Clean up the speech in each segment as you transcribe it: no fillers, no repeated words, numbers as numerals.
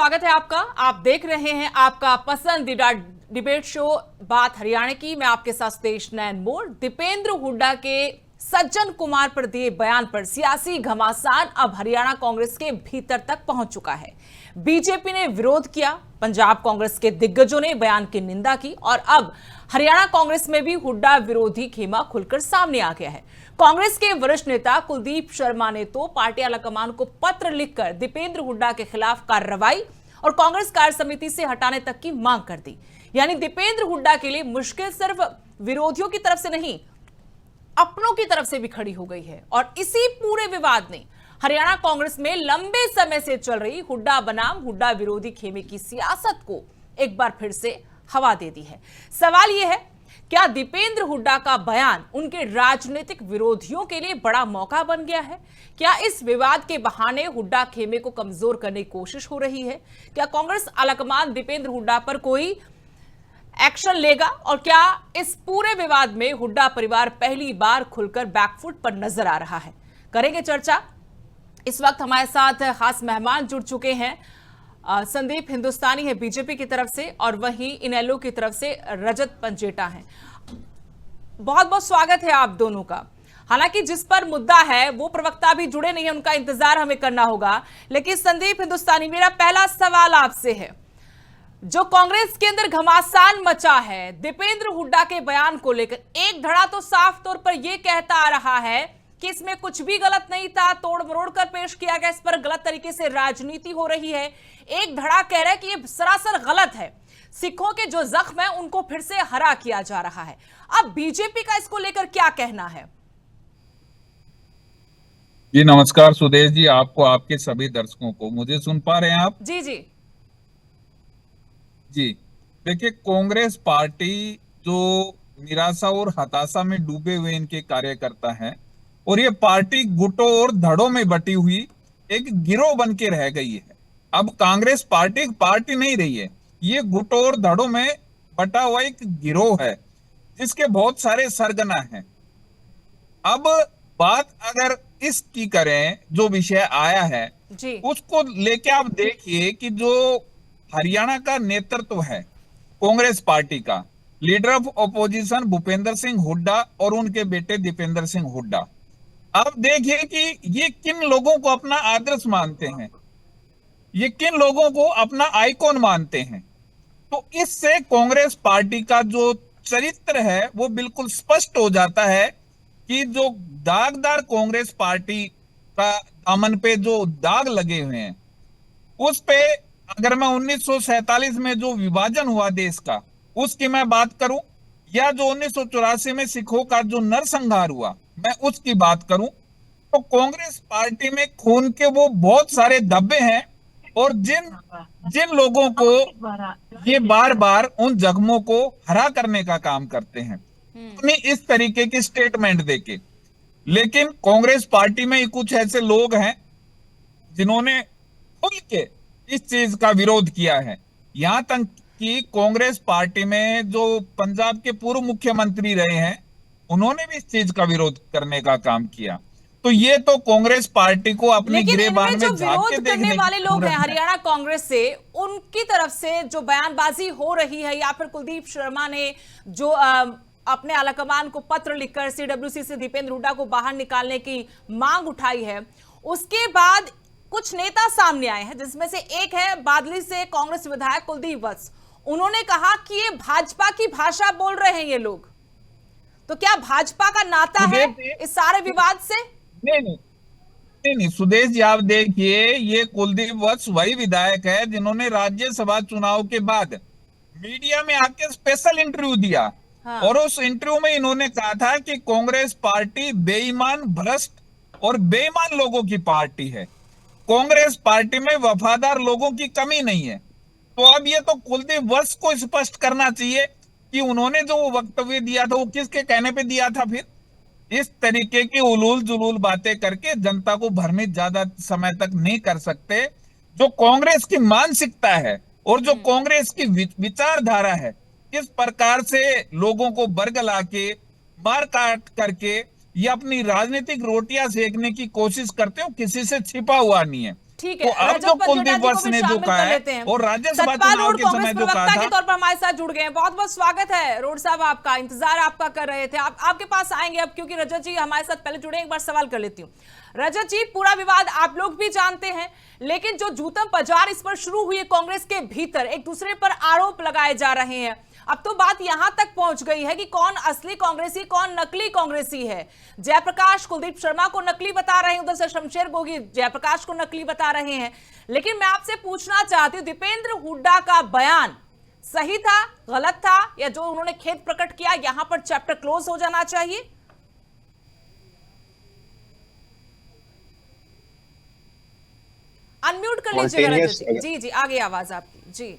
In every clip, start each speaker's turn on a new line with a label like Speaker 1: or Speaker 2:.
Speaker 1: स्वागत है आपका। आप देख रहे हैं आपका पसंदीदा डिबेट शो बात हरियाणा की। मैं आपके साथ सुदेश नैन मोड़। दीपेंद्र हुड्डा के सज्जन कुमार पर दिए बयान पर सियासी घमासान अब हरियाणा कांग्रेस के भीतर तक पहुंच चुका है। बीजेपी ने विरोध किया, पंजाब कांग्रेस के दिग्गजों ने बयान की निंदा की और अब हरियाणा कांग्रेस में भी हुड्डा विरोधी खेमा खुलकर सामने आ गया है। कांग्रेस के वरिष्ठ नेता कुलदीप शर्मा ने तो पार्टी आलाकमान को पत्र लिखकर दीपेंद्र हुड्डा के खिलाफ कार्रवाई और कांग्रेस कार्य समिति से हटाने तक की मांग कर दी। यानी दीपेंद्र हुड्डा के लिए मुश्किल सिर्फ विरोधियों की तरफ से नहीं, अपनों की तरफ से भी खड़ी हो गई है। और इसी पूरे विवाद ने हरियाणा कांग्रेस में लंबे समय से चल रही हुड्डा बनाम हुड्डा विरोधी खेमे की सियासत को एक बार फिर से हवा दे दी है। सवाल यह है, क्या दीपेंद्र हुड्डा का बयान उनके राजनीतिक विरोधियों के लिए बड़ा मौका बन गया है? क्या इस विवाद के बहाने हुड्डा खेमे को कमजोर करने की कोशिश हो रही है? क्या कांग्रेस आलाकमान दीपेंद्र हुड्डा पर कोई एक्शन लेगा? और क्या इस पूरे विवाद में हुड्डा परिवार पहली बार खुलकर बैकफुट पर नजर आ रहा है? करेंगे चर्चा। इस वक्त हमारे साथ खास मेहमान जुड़ चुके हैं। संदीप हिंदुस्तानी है बीजेपी की तरफ से और वहीं इनेलो की तरफ से रजत पंजेटा है। बहुत बहुत स्वागत है आप दोनों का। हालांकि जिस पर मुद्दा है वो प्रवक्ता भी जुड़े नहीं है, उनका इंतजार हमें करना होगा। लेकिन संदीप हिंदुस्तानी, मेरा पहला सवाल आपसे है, जो कांग्रेस के अंदर घमासान मचा है दीपेंद्र हुड्डा के बयान को लेकर, एक धड़ा तो साफ तौर पर यह कहता आ रहा है कि इसमें कुछ भी गलत नहीं था, तोड़ मरोड़ कर पेश किया गया, इस पर गलत तरीके से राजनीति हो रही है। एक धड़ा कह रहा है कि ये सरासर गलत है, सिखों के जो जख्म है उनको फिर से हरा किया जा रहा है। अब बीजेपी का इसको लेकर क्या कहना है?
Speaker 2: जी नमस्कार सुदेश जी, आपको, आपके सभी दर्शकों को। मुझे सुन पा रहे हैं आप?
Speaker 1: जी जी
Speaker 2: जी देखिए, कांग्रेस पार्टी जो निराशा और हताशा में डूबे हुए इनके कार्यकर्ता हैं और ये पार्टी गुटों और धड़ों में बटी हुई एक गिरोह बन के रह गई है। अब कांग्रेस पार्टी एक पार्टी नहीं रही है, ये गुटों और धड़ों में बटा हुआ एक गिरोह है जिसके बहुत सारे सरगना हैं। अब बात अगर इसकी करें, जो विषय आया है
Speaker 1: जी
Speaker 2: उसको लेके आप देखिए कि जो हरियाणा का नेतृत्व है कांग्रेस पार्टी का, leader of opposition Bhupendra Singh Hooda और उनके बेटे दीपेंद्र सिंह हुड्डा, आप देखिए कि ये किन लोगों को अपना आदर्श मानते हैं, ये किन लोगों को अपना आइकॉन मानते हैं। तो इससे कांग्रेस पार्टी का जो चरित्र है वो बिल्कुल स्पष्ट हो जाता है कि जो दागदार कांग्रेस पार्टी का दामन पे जो दाग लगे हुए हैं उस पे, अगर मैं 1947 में जो विभाजन हुआ देश का उसकी मैं बात करूं, या जो 1984 में सिखों का जो नरसंहार हुआ मैं उसकी बात करूं, तो कांग्रेस पार्टी में खून के वो बहुत सारे धब्बे हैं और जिन जिन लोगों को ये बार बार उन जख्मों को हरा करने का काम करते हैं अपनी इस तरीके की स्टेटमेंट देके। लेकिन कांग्रेस पार्टी में कुछ ऐसे लोग हैं जिन्होंने खुल के इस चीज का विरोध किया है। यहां तक कि कांग्रेस पार्टी में जो पंजाब के पूर्व मुख्यमंत्री रहे हैं उन्होंने भी इस चीज का विरोध करने का काम किया। तो ये तो कांग्रेस पार्टी को अपनी गिरेबान में
Speaker 1: जो
Speaker 2: झांक के
Speaker 1: विरोध
Speaker 2: देखने
Speaker 1: करने वाले लोग हैं
Speaker 2: है।
Speaker 1: हरियाणा कांग्रेस से, उनकी तरफ से जो बयानबाजी हो रही है, या फिर कुलदीप शर्मा ने जो अपने आलाकमान को पत्र लिखकर सीडब्ल्यूसी से दीपेंद्र हुड्डा को बाहर निकालने की मांग उठाई है, उसके बाद कुछ नेता सामने आए हैं जिसमें से एक है बादली से कांग्रेस विधायक कुलदीप वत्स। उन्होंने कहा कि ये भाजपा की भाषा बोल रहे हैं ये लोग। तो क्या भाजपा का नाता है इस सारे विवाद से?
Speaker 2: नहीं, सुदेश जी, आप देखिए, ये कुलदीप वत्स वही विधायक है जिन्होंने राज्यसभा चुनाव के बाद मीडिया में आके स्पेशल इंटरव्यू दिया। हाँ। और उस इंटरव्यू में इन्होंने कहा था कि कांग्रेस पार्टी बेईमान, भ्रष्ट और बेईमान लोगों की पार्टी है, कांग्रेस पार्टी में वफादार लोगों की कमी नहीं है। तो अब ये तो कुलदीप वत्स को स्पष्ट करना चाहिए कि उन्होंने जो वक्तव्य दिया था वो किसके कहने पे दिया था। फिर इस तरीके की उलूल जुलूल बातें करके जनता को भ्रमित ज्यादा समय तक नहीं कर सकते। जो कांग्रेस की मानसिकता है और जो कांग्रेस की विचारधारा है, किस प्रकार से लोगों को बरगला के, मार काट करके ये अपनी राजनीतिक रोटियां सेकने की कोशिश करते हो, किसी से छिपा हुआ नहीं है।
Speaker 1: ठीक
Speaker 2: तो
Speaker 1: है,
Speaker 2: अब
Speaker 1: रजत
Speaker 2: जो
Speaker 1: पर
Speaker 2: कुलदीप
Speaker 1: जेठा जी को
Speaker 2: वत्स
Speaker 1: भी
Speaker 2: ने जो
Speaker 1: शामिल
Speaker 2: कहा
Speaker 1: कर
Speaker 2: है
Speaker 1: लेते हैं।
Speaker 2: और राज्यसभा
Speaker 1: सतपाल
Speaker 2: चुनाव
Speaker 1: रोड
Speaker 2: के
Speaker 1: कांग्रेस
Speaker 2: समय जो कहा
Speaker 1: प्रवक्ता
Speaker 2: था।
Speaker 1: के तौर पर हमारे साथ जुड़ गए हैं। बहुत बहुत स्वागत है रोड साहब, आपका इंतजार आपका कर रहे थे। आपके पास आएंगे अब, क्योंकि रजत जी हमारे साथ पहले जुड़े। एक बार सवाल कर लेती हूँ रजत जी, पूरा विवाद आप लोग भी जानते हैं, लेकिन जो जूतम बाजार इस पर शुरू हुई है कांग्रेस के भीतर, एक दूसरे पर आरोप लगाए जा रहे हैं। अब तो बात यहां तक पहुंच गई है कि कौन असली कांग्रेसी कौन नकली कांग्रेसी है। जयप्रकाश कुलदीप शर्मा को नकली बता रहे हैं, उधर से शमशेर गोगी जयप्रकाश को नकली बता रहे हैं। लेकिन मैं आपसे पूछना चाहती हूं, दीपेंद्र हुड्डा का बयान सही था, गलत था, या जो उन्होंने खेद प्रकट किया यहां पर चैप्टर क्लोज हो जाना चाहिए? अनम्यूट कर लीजिएगा रजत जी। जी जी, आगे आवाज आपकी जी।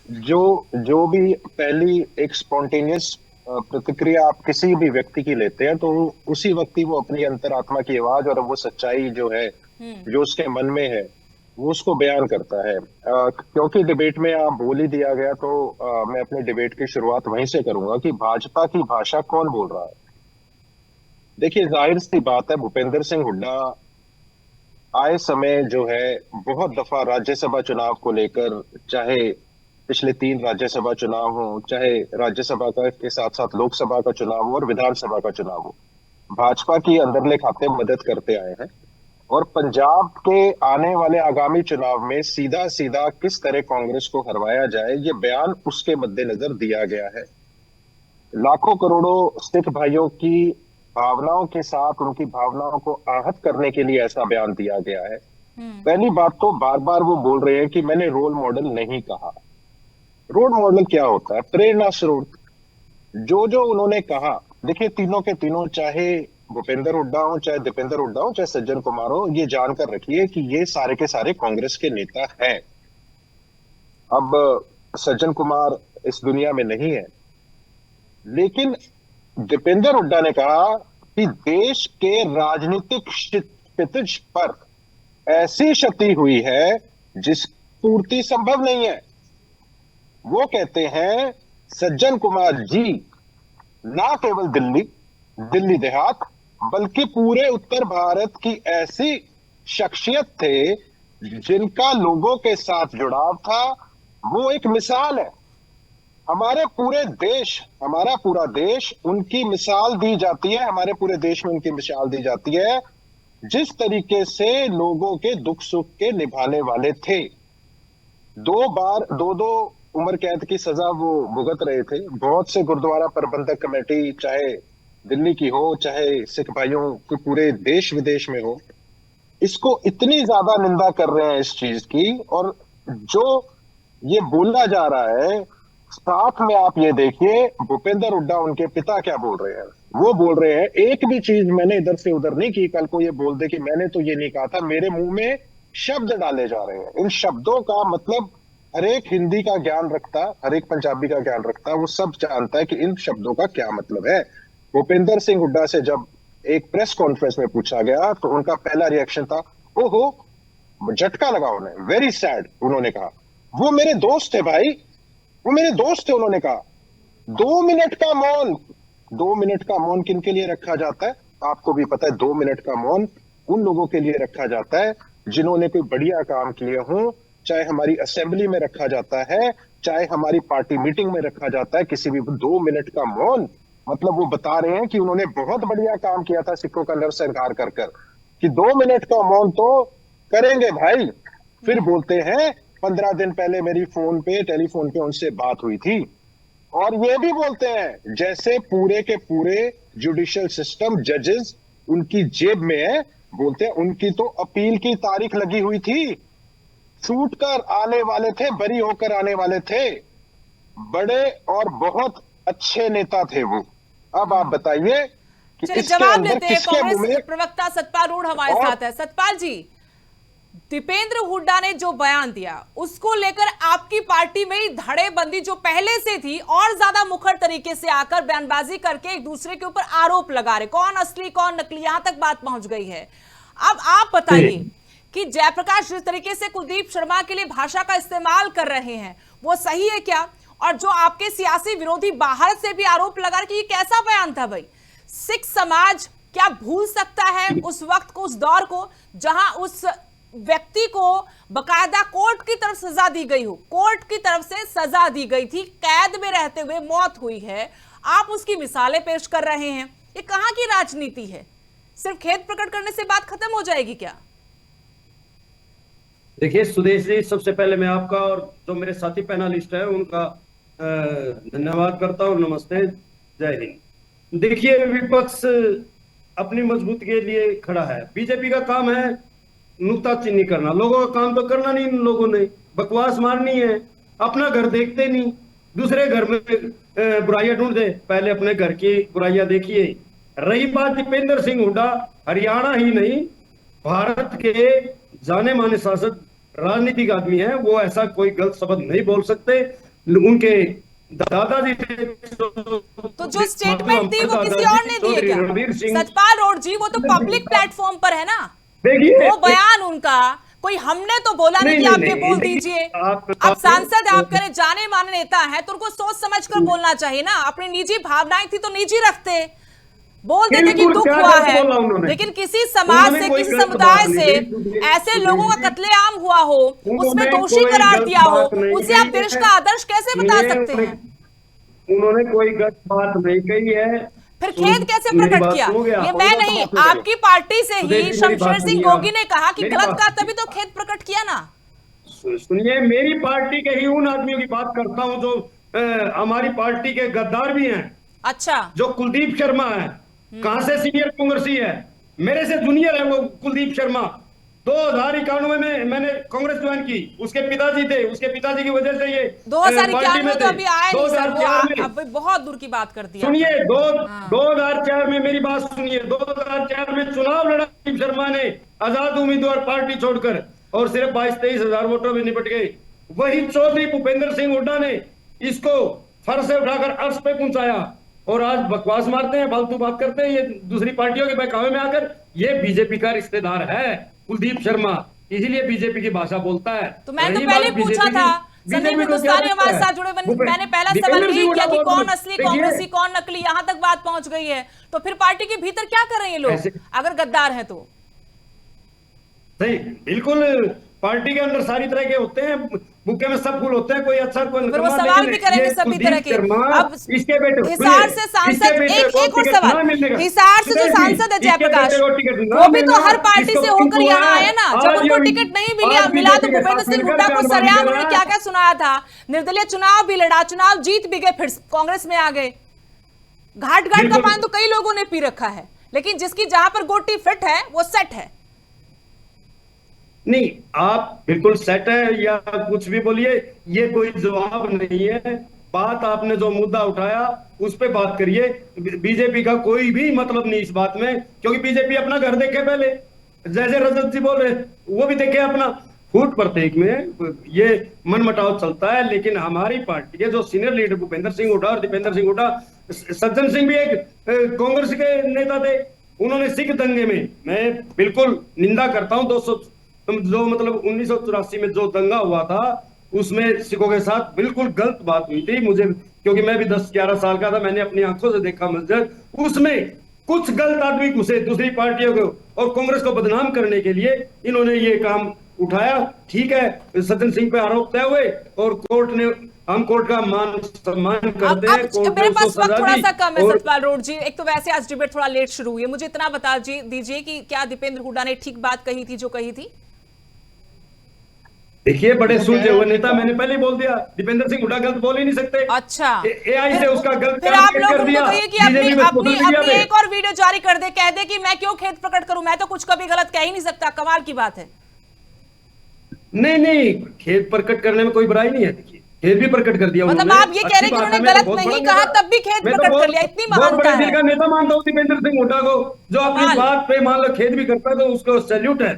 Speaker 3: जो जो भी पहली एक स्पॉन्टेनियस प्रतिक्रिया आप किसी भी व्यक्ति की लेते हैं, तो उसी वक्त ही वो अपनी अंतरात्मा की आवाज और वो सच्चाई जो है जो उसके मन में है वो उसको बयान करता है। क्योंकि डिबेट में आप बोल ही दिया गया, तो मैं अपने डिबेट की शुरुआत वहीं से करूंगा कि भाजपा की भाषा कौन बोल रहा है। देखिए, जाहिर सी बात है, भूपेंद्र सिंह हुड्डा आए समय जो है बहुत दफा राज्यसभा चुनाव को लेकर, चाहे पिछले 3 राज्यसभा चुनाव हो, चाहे राज्यसभा का के साथ साथ लोकसभा का चुनाव हो और विधानसभा का चुनाव हो, भाजपा की अंदरले खाते मदद करते आए हैं। और पंजाब के आने वाले आगामी चुनाव में सीधा सीधा किस तरह कांग्रेस को हरवाया जाए, ये बयान उसके मद्देनजर दिया गया है। लाखों करोड़ों सिख भाइयों की भावनाओं के साथ उनकी भावनाओं को आहत करने के लिए ऐसा बयान दिया गया है। पहली बात तो बार बार वो बोल रहे हैं कि मैंने रोल मॉडल नहीं कहा। रोल मॉडल क्या होता है? प्रेरणा स्रोत। जो जो उन्होंने कहा, देखिए तीनों के तीनों, चाहे भूपेंद्र हुड्डा हो, चाहे दीपेंद्र हुड्डा हो, चाहे सज्जन कुमार हो, ये जानकर रखिए कि ये सारे के सारे कांग्रेस के नेता हैं। अब सज्जन कुमार इस दुनिया में नहीं है, लेकिन दीपेंद्र हुड्डा ने कहा कि देश के राजनीतिक क्षितिज पर ऐसी क्षति हुई है जिसकी पूर्ति संभव नहीं है। वो कहते हैं सज्जन कुमार जी ना केवल दिल्ली देहात बल्कि पूरे उत्तर भारत की ऐसी शख्सियत थे जिनका लोगों के साथ जुड़ाव था। वो एक मिसाल है। हमारे पूरे देश, हमारा पूरा देश उनकी मिसाल दी जाती है, हमारे पूरे देश में उनकी मिसाल दी जाती है, जिस तरीके से लोगों के दुख सुख के निभाने वाले थे। 2 बार 2 उम्र कैद की सजा वो भुगत रहे थे। बहुत से गुरुद्वारा प्रबंधक कमेटी, चाहे दिल्ली की हो, चाहे सिख भाइयों की पूरे देश विदेश में हो, इसको इतनी ज्यादा निंदा कर रहे हैं इस चीज की। और जो ये बोला जा रहा है, साथ में आप ये देखिए भूपेंद्र हुड्डा उनके पिता क्या बोल रहे हैं। वो बोल रहे हैं, एक भी चीज मैंने इधर से उधर नहीं की, कल को ये बोल दे कि मैंने तो ये नहीं कहा था। मेरे मुंह में शब्द डाले जा रहे हैं। इन शब्दों का मतलब हर एक हिंदी का ज्ञान रखता, हर एक पंजाबी का ज्ञान रखता, वो सब जानता है कि इन शब्दों का क्या मतलब है। भूपेंद्र सिंह हुड्डा से जब एक प्रेस कॉन्फ्रेंस में पूछा गया तो उनका पहला रिएक्शन था, ओहो, झटका लगा उन्हें, वेरी सैड। उन्होंने कहा वो मेरे दोस्त थे भाई, वो मेरे दोस्त थे। उन्होंने कहा 2 मिनट का मौन। 2 मिनट का मौन किनके लिए रखा जाता है? आपको भी पता है। 2 मिनट का मौन उन लोगों के लिए रखा जाता है जिन्होंने कोई बढ़िया काम किए हों, चाहे हमारी असेंबली में रखा जाता है, चाहे हमारी पार्टी मीटिंग में रखा जाता है। किसी भी 2 मिनट का मौन मतलब वो बता रहे हैं कि उन्होंने बहुत बढ़िया काम किया था सिखों का नरसंहार कर कर, कि 2 मिनट का मौन तो करेंगे भाई। फिर बोलते हैं 15 दिन पहले मेरी फोन पे, टेलीफोन पे उनसे बात हुई थी। और ये भी बोलते हैं जैसे पूरे के पूरे जुडिशियल सिस्टम, जजेस उनकी जेब में है। बोलते हैं उनकी तो अपील की तारीख लगी हुई थी, छूट कर आने वाले थे, बरी होकर आने वाले थे। बड़े और बहुत अच्छे नेता थे वो। अब आप बताइए कि इसके
Speaker 1: जवाब
Speaker 3: अंदर
Speaker 1: लेते हैं।
Speaker 3: किसके मुंह
Speaker 1: कांग्रेस
Speaker 3: में
Speaker 1: प्रवक्ता सतपाल रूढ़ हमारे साथ है। सतपाल जी, दीपेंद्र हुड्डा ने जो बयान दिया उसको लेकर आपकी पार्टी में ही धड़ेबंदी जो पहले से थी और ज्यादा मुखर तरीके से आकर बयानबाजी करके एक दूसरे के ऊपर आरोप लगा रहे, कौन असली कौन नकली, यहां तक बात पहुंच गई है। अब आप बताइए कि जयप्रकाश जिस तरीके से कुलदीप शर्मा के लिए भाषा का इस्तेमाल कर रहे हैं वो सही है क्या? और जो आपके सियासी विरोधी बाहर से भी आरोप लगा रहे कि ये कैसा बयान था भाई? सिख समाज क्या भूल सकता है उस वक्त को, उस दौर को, जहां उस व्यक्ति को बकायदा कोर्ट की तरफ सजा दी गई हो, कोर्ट की तरफ से सजा दी गई थी, कैद में रहते हुए मौत हुई है, आप उसकी मिसालें पेश कर रहे हैं। ये कहां की राजनीति है? सिर्फ खेद प्रकट करने से बात खत्म हो जाएगी क्या?
Speaker 4: देखिए सुदेश जी, सबसे पहले मैं आपका और जो मेरे साथी पैनलिस्ट है उनका धन्यवाद करता हूँ। नमस्ते, जय हिंद। देखिए, विपक्ष अपनी मजबूती के लिए खड़ा है। बीजेपी का काम है नुक्ताचीनी करना, लोगों का काम तो करना नहीं। इन लोगों ने बकवास मारनी है, अपना घर देखते नहीं, दूसरे घर में बुराइयां ढूंढते, पहले अपने घर की बुराइयां देखिए। रही बात दीपेंद्र सिंह हुड्डा, हरियाणा ही नहीं भारत के जाने माने सांसद राजनीतिक आदमी है, वो ऐसा कोई गलत शब्द नहीं बोल सकते। उनके दादाजी
Speaker 1: तो जो स्टेटमेंट दी वो किसी और ने दी है क्या? सतपाल रोड जी, वो तो पब्लिक प्लेटफॉर्म पर है ना,
Speaker 4: देखिए
Speaker 1: वो बयान उनका, कोई हमने तो बोला नहीं कि आप ये बोल दीजिए। आप सांसद, आप करें जाने माने नेता हैं तो उनको सोच समझ कर बोलना चाहिए ना। अपनी निजी भावनाएं थी तो निजी रखते, बोल देते कि दुख हुआ है, लेकिन किसी समाज से, किसी समुदाय से ऐसे लोगों का कत्लेआम हुआ हो, उसमें दोषी करार दिया हो, उसे आप देश का आदर्श कैसे बता सकते हैं?
Speaker 4: उन्होंने कोई गलत बात नहीं कही है,
Speaker 1: फिर खेद कैसे प्रकट किया? ये मैं नहीं, आपकी पार्टी से ही शमशेर सिंह गोगी ने कहा कि गलत कहा, तभी तो खेद प्रकट किया ना।
Speaker 4: सुनिए, मेरी पार्टी के ही उन आदमियों की बात करता हूं जो हमारी पार्टी के गद्दार भी हैं।
Speaker 1: अच्छा,
Speaker 4: जो कुलदीप शर्मा है, कहां से सीनियर कांग्रेसी है, मेरे से जूनियर है वो कुलदीप शर्मा। 2091 में मैंने कांग्रेस ज्वाइन की, उसके पिताजी थे, उसके पिताजी की वजह से ये
Speaker 1: 2091 में तो अभी आए नहीं सर, वो अब बहुत दूर की बात कर दिया।
Speaker 4: सुनिए, 2004 में मेरी बात सुनिए, 2004 में चुनाव लड़ा कुलदीप शर्मा ने आजाद उम्मीदवार पार्टी छोड़कर, और सिर्फ 22-23 हजार वोटों में निपट गए। वही चौधरी भूपेंद्र सिंह हुड्डा ने इसको फर्श से उठाकर अर्श पे पहुंचाया, और आज बकवास मारते हैं, फालतू बात करते हैं ये दूसरी पार्टियों के बहकावे में आकर। ये बीजेपी का रिश्तेदार है कुलदीप शर्मा, इसीलिए बीजेपी की भाषा बोलता है।
Speaker 1: तो मैंने तो पहले पूछा था, संदीप हिंदुस्तानी हमारे साथ जुड़े, मैंने पहला सवाल यही किया कि कौन असली कांग्रेसी, कौन नकली, यहां तक बात पहुंच गई है। तो फिर पार्टी के भीतर क्या कर रहे हैं ये लोग अगर गद्दार हैं तो?
Speaker 4: सही, बिल्कुल, पार्टी के अंदर सारी तरह के होते हैं, बुके में सब फूल होते हैं, कोई अच्छा कोई
Speaker 1: वो सवाल भी करेंगे सभी तरह के। अब
Speaker 4: इसके बेटे
Speaker 1: हिसार से सांसद, एक और सवाल, हिसार से जो सांसद है जयप्रकाश, वो भी तो हर पार्टी से होकर यहाँ आए ना। जब उनको टिकट नहीं मिला तो भूपेंद्र सिंह हुड्डा को सरेआम उन्होंने क्या क्या सुनाया था, निर्दलीय चुनाव भी लड़ा, चुनाव जीत भी गए, फिर कांग्रेस में आ गए। घाट घाट का पान तो कई लोगों ने पी रखा है, लेकिन जिसकी जहां पर गोटी फिट है वो सेट है।
Speaker 4: नहीं, आप बिल्कुल सेट है या कुछ भी बोलिए, ये कोई जवाब नहीं है। बात आपने जो मुद्दा उठाया उस पे बात करिए। बीजेपी का कोई भी मतलब नहीं इस बात में, क्योंकि बीजेपी अपना घर देखे पहले, जैसे रजत जी बोल रहे वो भी देखे अपना। फूट प्रत्येक में ये मनमुटाव चलता है, लेकिन हमारी पार्टी के जो सीनियर लीडर भूपेंद्र सिंह हुड्डा और दीपेंद्र सिंह हुड्डा, सज्जन सिंह भी एक कांग्रेस के नेता थे, उन्होंने सिख दंगे में, मैं बिल्कुल निंदा करता हूँ, जो मतलब 1984 में जो दंगा हुआ था उसमें सिखों के साथ बिल्कुल गलत बात हुई थी। मुझे, क्योंकि मैं भी 10-11 साल का था, मैंने अपनी आंखों से देखा मंजर। उसमें कुछ गलत आदमी घुसे दूसरी पार्टियों को, और कांग्रेस को बदनाम करने के लिए इन्होंने ये काम उठाया। ठीक है, सज्जन सिंह पे आरोप तय हुए और कोर्ट ने, हम कोर्ट का मान सम्मान करते हैं।
Speaker 1: मेरे पास वक्त थोड़ा सा कम है सतपाल रोड जी, एक तो वैसे आज डिबेट थोड़ा लेट शुरू हुई है, मुझे इतना बता दीजिए कि क्या दीपेंद्र हुड्डा ने ठीक बात कही थी जो कही थी?
Speaker 4: देखिए, बड़े सुलझे हुए नेता, मैंने पहले ही बोल दिया, दीपेंद्र सिंह हुड्डा गलत बोल ही नहीं सकते।
Speaker 1: अच्छा,
Speaker 4: एआई से उसका गलत
Speaker 1: फिर आप लोग उनको कहिए कि अपनी एक और वीडियो जारी कर दे, कह दे कि मैं क्यों खेद प्रकट करूं, मैं तो कुछ कभी गलत कह ही नहीं सकता। कमाल की बात है।
Speaker 4: नहीं, खेद प्रकट करने में कोई बुराई नहीं है। देखिए, खेद भी प्रकट कर दिया,
Speaker 1: मतलब आप ये कह रहे हैं कि उन्होंने गलत नहीं कहा तब भी खेद प्रकट कर लिया, इतनी महानता है।
Speaker 4: का नेता मानता हूँ दीपेंद्र सिंह हुड्डा को, जो अपनी बात पे मान लो खेद भी करता है तो उसको सैल्यूट है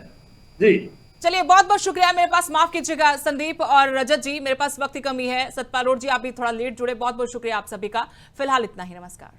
Speaker 4: जी।
Speaker 1: चलिए, बहुत बहुत शुक्रिया। मेरे पास, माफ कीजिएगा संदीप और रजत जी, मेरे पास वक्त की कमी है। सतपाल रोड जी, आप भी थोड़ा लेट जुड़े, बहुत बहुत शुक्रिया आप सभी का। फिलहाल इतना ही, नमस्कार।